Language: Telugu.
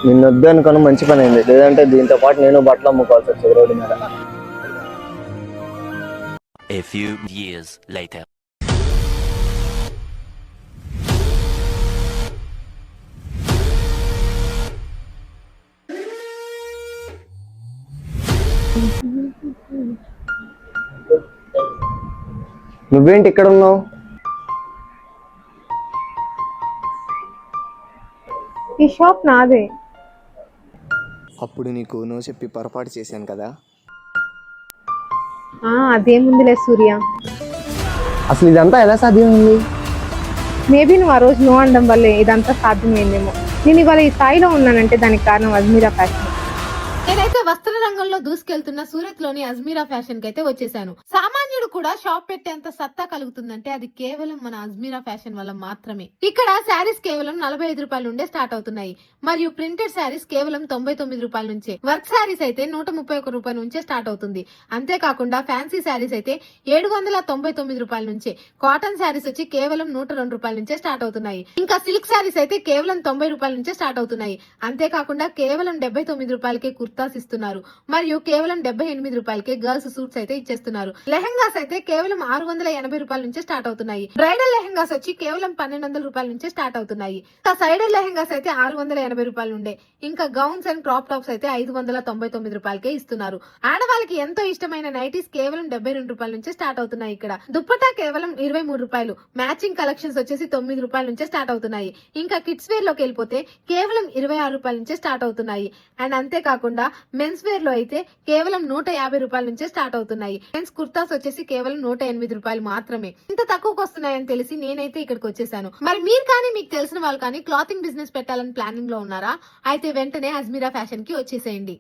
నిన్ను వద్దు అనుకున్న మంచి పని అయింది, లేదంటే దీంతో పాటు నేను బట్టలు అమ్ముకోవాల్సి వచ్చేది రోడ్డు మీద. A few years later. నువ్వేంటి ఇక్కడ ఉన్నావు? ఈ షాప్ నాదే. అప్పుడు నీకు నో చెప్పి పొరపాటు చేశాను కదా. అదేముందిలే సూర్య. అసలు ఇదంతా ఎలా సాధ్యమైంది? మేబీ నువ్వు ఆ రోజు నో అనడం వల్లే ఇదంతా సాధ్యమైందేమో. నేను ఇవాళ ఈ స్థాయిలో ఉన్నానంటే దానికి కారణం అజ్మీరా ఫ్యాషన్. నేనైతే వస్త్ర రంగంలో దూసుకెళ్తున్న సూరత్ లోని అజ్మీరా ఫ్యాషన్ కి అయితే వచ్చేసాను. సామాన్యుడు కూడా షాప్ పెట్టేంత సత్తా కలుగుతుందంటే అది కేవలం మన అజ్మీరా ఫ్యాషన్ వల్ల మాత్రమే. ఇక్కడ శారీస్ కేవలం 45 రూపాయల నుండే స్టార్ట్ అవుతున్నాయి, మరియు ప్రింటెడ్ శారీస్ కేవలం 99 రూపాయల నుంచే. వర్క్ శారీస్ అయితే 131 రూపాయల నుంచే స్టార్ట్ అవుతుంది. అంతేకాకుండా ఫ్యాన్సీ శారీస్ అయితే 799 రూపాయల నుంచే. కాటన్ శారీస్ వచ్చి కేవలం 102 రూపాయల నుంచే స్టార్ట్ అవుతున్నాయి. ఇంకా సిల్క్ శారీస్ అయితే కేవలం 90 రూపాయల నుంచే స్టార్ట్ అవుతున్నాయి. అంతేకాకుండా కేవలం 79 రూపాయలకే కుర్తాస్ ఇస్తున్నారు, మరియు కేవలం 78 రూపాయలకే గర్ల్స్ సూట్స్ అయితే ఇచ్చేస్తున్నారు. లెహంగాస్ అయితే కేవలం 680 రూపాయల నుంచే స్టార్ట్ అవుతున్నాయి. బ్రైడల్ లెహంగాస్ వచ్చి కేవలం 1200 రూపాయల నుంచే స్టార్ట్ అవుతున్నాయి. ఇంకా సైడల్ లెహంగాస్ అయితే 680 రూపాయలు ఉండే. ఇంకా గౌన్స్ అండ్ క్రాప్ టాప్స్ అయితే 599 రూపాయలకే ఇస్తున్నారు. ఆడవాళ్ళకి ఎంతో ఇష్టమైన నైటీస్ కేవలం 72 రూపాయల నుంచే స్టార్ట్ అవుతున్నాయి. ఇక్కడ దుప్పటా కేవలం 23 రూపాయలు. మ్యాచింగ్ కలెక్షన్స్ వచ్చేసి 9 రూపాయల నుంచే స్టార్ట్ అవుతున్నాయి. ఇంకా కిడ్స్ వేర్ లోకి వెళ్ళిపోతే కేవలం 26 రూపాయల నుంచే స్టార్ట్ అవుతున్నాయి. అండ్ అంతేకాకుండా మెన్స్ వేర్ లో అయితే కేవలం 150 రూపాయల నుంచే స్టార్ట్ అవుతున్నాయి. మెన్స్ కుర్తాస్ వచ్చేసి కేవలం 108 రూపాయలు మాత్రమే. ఇంత తక్కువకు వస్తున్నాయని తెలిసి నేనైతే ఇక్కడికి వచ్చేసాను. మరి మీరు కానీ మీకు తెలిసిన వాళ్ళు కానీ క్లాతింగ్ బిజినెస్ పెట్టాలని ప్లానింగ్ లో ఉన్నారా? అయితే వెంటనే అజ్మీరా ఫ్యాషన్ కి వచ్చేసేయండి.